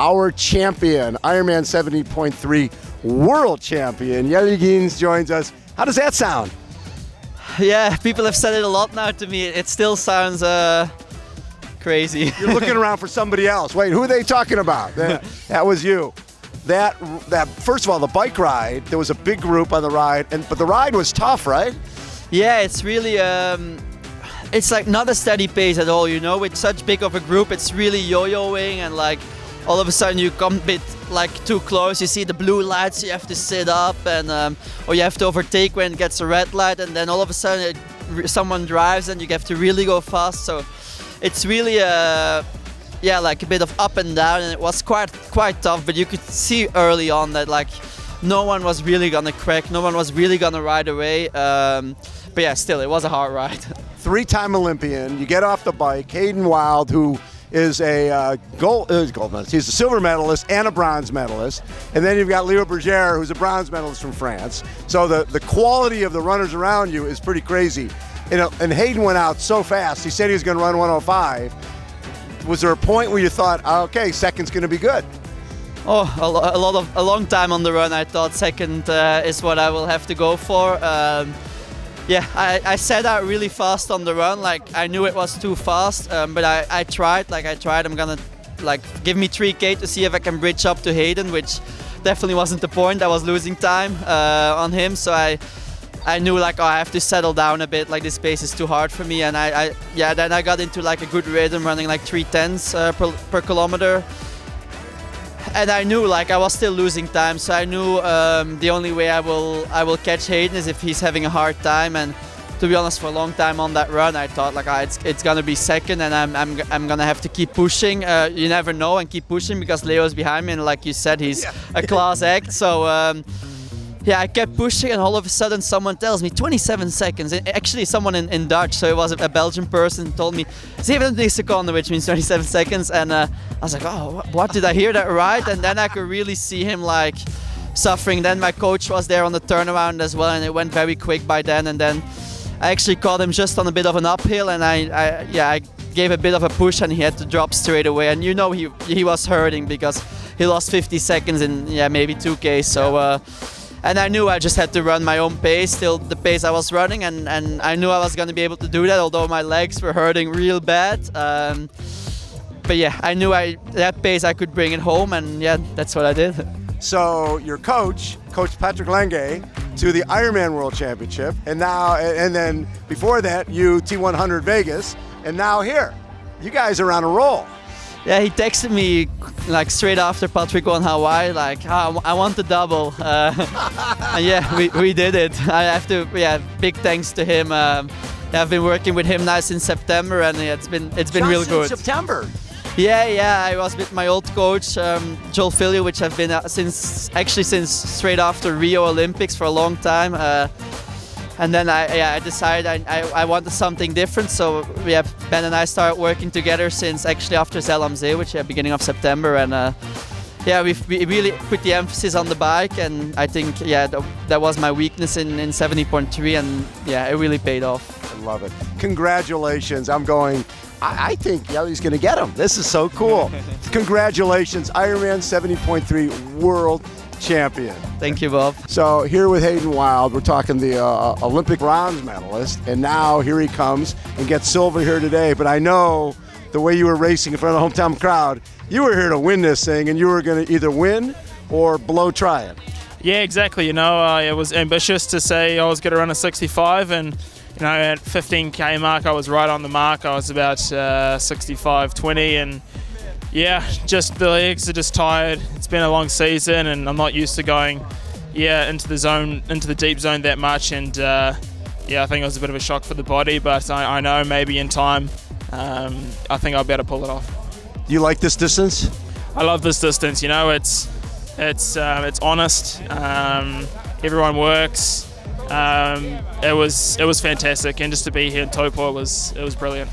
our champion, Ironman 70.3 world champion, Jelle Geens joins us. How does that sound? Yeah, people have said it a lot now to me. It still sounds crazy. You're looking around for somebody else. Wait, who are they talking about? That was you. That first of all, the bike ride, there was a big group on the ride, but the ride was tough, right? Yeah, it's really, it's like not a steady pace at all, you know, with such big of a group, it's really yo-yoing, and like all of a sudden you come a bit like too close, you see the blue lights, you have to sit up, and or you have to overtake when it gets a red light, and then all of a sudden someone drives and you have to really go fast. So it's really yeah, like a bit of up and down, and it was quite tough, but you could see early on that like no one was really gonna crack, no one was really gonna ride away, but yeah, still it was a hard ride. Three-time Olympian, you get off the bike, Hayden Wild, who is a gold medalist. He's a silver medalist and a bronze medalist. And then you've got Leo Bergere, who's a bronze medalist from France. So the quality of the runners around you is pretty crazy. And Hayden went out so fast. He said he was going to run 105. Was there a point where you thought, okay, second's going to be good? Oh, a long time on the run. I thought second is what I will have to go for. Yeah, I set out really fast on the run. Like I knew it was too fast, but I tried. I'm gonna give me 3K to see if I can bridge up to Hayden, which definitely wasn't the point. I was losing time on him, so I knew like, oh, I have to settle down a bit. Like this pace is too hard for me, and then I got into like a good rhythm, running like 3:10s per kilometer. And I knew like I was still losing time, so I knew the only way I will catch Hayden is if he's having a hard time. And to be honest, for a long time on that run, I thought like it's gonna be second, and I'm gonna have to keep pushing. You never know, and keep pushing because Leo's behind me, and like you said, he's a class act. So yeah, I kept pushing, and all of a sudden someone tells me 27 seconds. Actually, someone in Dutch, so it was a Belgian person, told me 27 seconden, which means 27 seconds. And I was like, oh, what, did I hear that right? And then I could really see him like suffering. Then my coach was there on the turnaround as well, and it went very quick by then. And then I actually caught him just on a bit of an uphill, and I gave a bit of a push, and he had to drop straight away. And you know he was hurting because he lost 50 seconds in maybe 2K. So. And I knew I just had to run my own pace, still the pace I was running, and I knew I was going to be able to do that, although my legs were hurting real bad. But yeah, I knew that pace I could bring it home, and yeah, that's what I did. So your Coach Patrick Lange, to the Ironman World Championship, and then before that, you T100 Vegas, and now here. You guys are on a roll. Yeah, he texted me like straight after Patrick won Hawaii, like, oh, I want the double. And yeah, we did it. I have to, big thanks to him. I've been working with him now since September, and it's been real good. September. Yeah, I was with my old coach, Joel Filio, which I've been since straight after Rio Olympics for a long time. And then I decided I wanted something different, so Ben and I started working together since actually after Zell am See, which beginning of September, and we really put the emphasis on the bike, and I think that was my weakness in 70.3, and it really paid off. I love it. Congratulations. I think Jelle's going to get him. This is so cool. Congratulations, Ironman 70.3 world champion. Thank you, Bob. So here with Hayden Wild, we're talking the Olympic bronze medalist, and now here he comes and gets silver here today. But I know the way you were racing in front of the hometown crowd, you were here to win this thing, and you were going to either win or blow try it. Yeah, exactly. You know, it was ambitious to say I was going to run a 65, and you know, at 15K mark, I was right on the mark. I was about 65.20, and yeah, just the legs are just tired. It's been a long season, and I'm not used to going, into the deep zone that much. And I think it was a bit of a shock for the body, but I know maybe in time, I think I'll be able to pull it off. Do you like this distance? I love this distance. You know, it's honest. Everyone works. It was fantastic, and just to be here in Taupo was brilliant.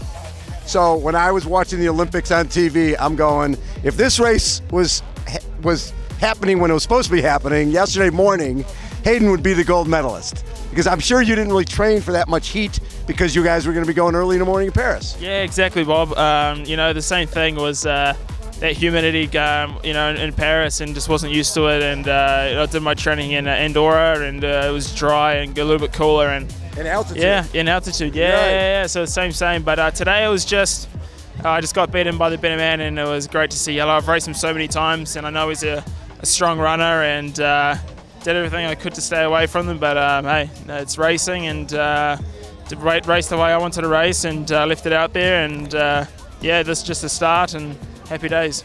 So when I was watching the Olympics on TV, I'm going, if this race was happening when it was supposed to be happening yesterday morning, Hayden would be the gold medalist. Because I'm sure you didn't really train for that much heat because you guys were going to be going early in the morning in Paris. Yeah, exactly, Bob. You know, the same thing was humidity, in Paris, and just wasn't used to it. And I did my training in Andorra, and it was dry and a little bit cooler. And in altitude. Yeah, in altitude. Yeah. So same. But today it was just, I just got beaten by the better man, and it was great to see Jelle. I've raced him so many times, and I know he's a strong runner, and did everything I could to stay away from them. But hey, it's racing, and to race the way I wanted to race, and left it out there. And this is just the start, and happy days.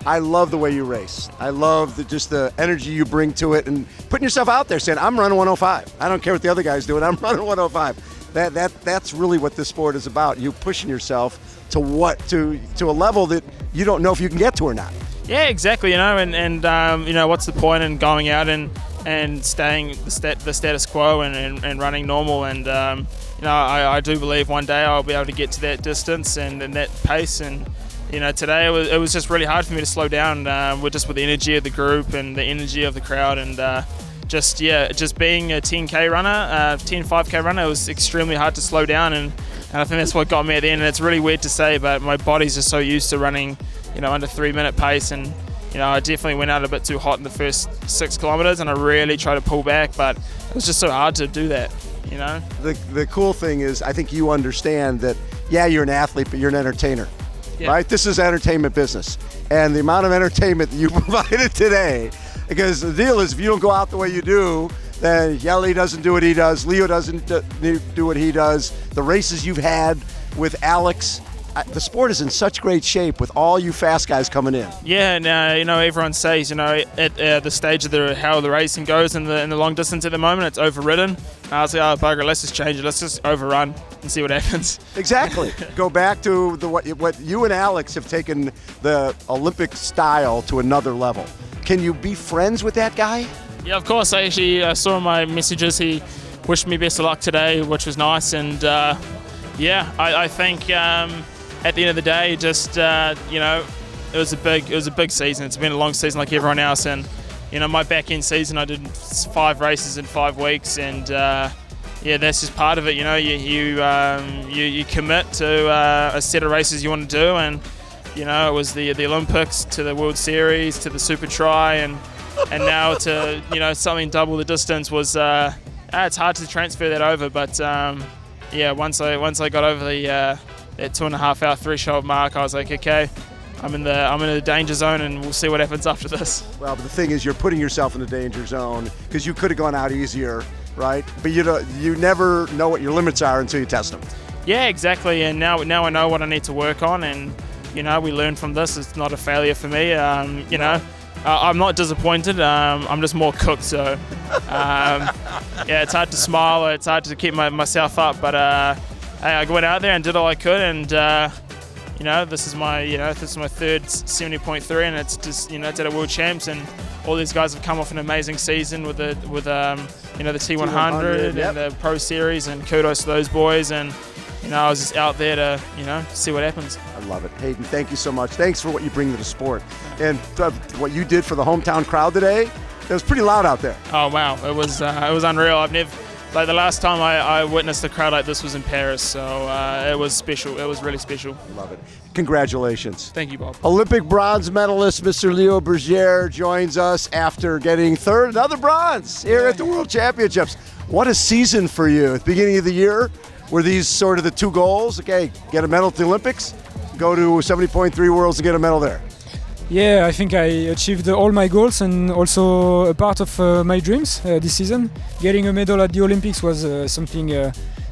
I love the way you race. I love just the energy you bring to it, and putting yourself out there, saying, I'm running 105. I don't care what the other guy's doing. I'm running 105. That's really what this sport is about. You pushing yourself to a level that you don't know if you can get to or not. Yeah, exactly. And what's the point in going out and staying the status quo and running normal? And I do believe one day I'll be able to get to that distance and that pace. And today it was just really hard for me to slow down. With the energy of the group and the energy of the crowd, and just being a 10K runner, 5K runner, it was extremely hard to slow down. And I think that's what got me at the end. And it's really weird to say, but my body's just so used to running, under 3-minute pace. And I definitely went out a bit too hot in the first 6 kilometers, and I really tried to pull back, but it was just so hard to do that. The cool thing is, I think you understand that, you're an athlete, but you're an entertainer. Yeah. Right? This is entertainment business. And the amount of entertainment that you provided today, because the deal is, if you don't go out the way you do, then Jelle doesn't do what he does, Leo doesn't do what he does, the races you've had with Alex, the sport is in such great shape with all you fast guys coming in. Yeah, and everyone says, at the stage of how the racing goes in the long distance at the moment, it's overridden. I was like, bugger, let's just change it. Let's just overrun and see what happens. Exactly. Go back to what you and Alex have taken the Olympic style to another level. Can you be friends with that guy? Yeah, of course. I actually saw my messages. He wished me best of luck today, which was nice. And I think at the end of the day, just it was a big season. It's been a long season like everyone else, and my back end season, I did 5 races in 5 weeks, and that's just part of it. You commit to a set of races you want to do, and it was the Olympics to the World Series to the Super Tri, and now to something double the distance was it's hard to transfer that over, but once I got over that 2.5 hour threshold mark, I was like, okay, I'm in the danger zone, and we'll see what happens after this. Well, but the thing is, you're putting yourself in the danger zone because you could have gone out easier, right? But you never know what your limits are until you test them. Yeah, exactly. And now I know what I need to work on, and we learn from this. It's not a failure for me. I'm not disappointed. I'm just more cooked. So it's hard to smile. It's hard to keep myself up, but I went out there and did all I could, and this is my third 70.3, and it's just it's at a World Champs, and all these guys have come off an amazing season with the T100 and the Pro Series, and kudos to those boys. And I was just out there to see what happens. I love it, Hayden. Thank you so much. Thanks for what you bring to the sport, and what you did for the hometown crowd today. It was pretty loud out there. Oh wow, it was unreal. I've never. Like the last time I witnessed a crowd like this was in Paris, so it was special. It was really special. Love it. Congratulations. Thank you, Bob. Olympic bronze medalist Mr. Leo Bergere joins us after getting another bronze here at the World Championships. What a season for you. At the beginning of the year, were these sort of the 2 goals? Okay, get a medal at the Olympics, go to 70.3 Worlds and get a medal there. Yeah, I think I achieved all my goals and also a part of my dreams this season. Getting a medal at the Olympics was something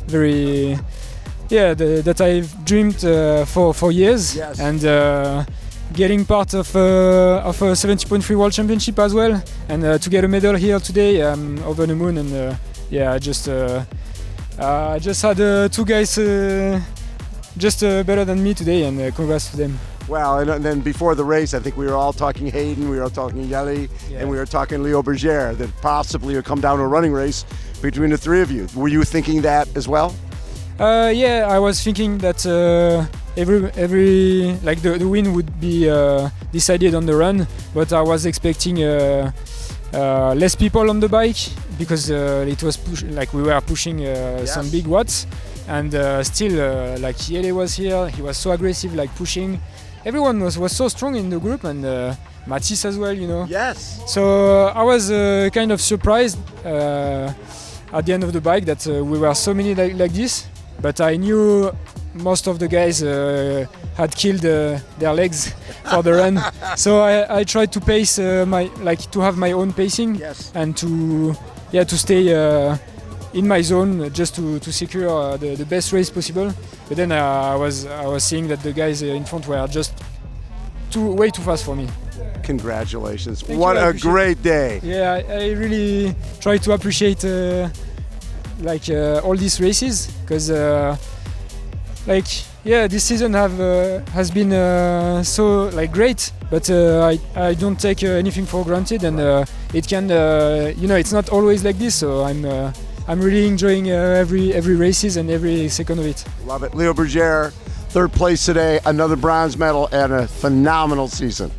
very, that I've dreamed for years. Yes. And getting part of a 70.3 World Championship as well, and to get a medal here today, over the moon. And I just had 2 guys just better than me today, and congrats to them. Well, and then before the race, I think we were all talking Hayden, we were all talking Jelle, and we were talking Leo Bergere, that possibly would come down to a running race between the 3 of you. Were you thinking that as well? I was thinking that every like the win would be decided on the run, but I was expecting less people on the bike because it was we were pushing some big watts, and still like Jelle was here. He was so aggressive, like pushing. everyone was so strong in the group, and Mathis as well, you know. Yes. So I was kind of surprised at the end of the bike that we were so many like this, but I knew most of the guys had killed their legs for the run. So I tried to pace to have my own pacing, Yes. and to stay in my zone just to secure the best race possible. But then I was seeing that the guys in front were just way too fast for me. Congratulations. Thank What you, I a appreciate great day. Yeah, I really try to appreciate all these races, because this season has been so great, but I don't take anything for granted, and it can it's not always like this. So I'm really enjoying every races and every second of it. Love it. Leo Bergere, third place today, another bronze medal, and a phenomenal season.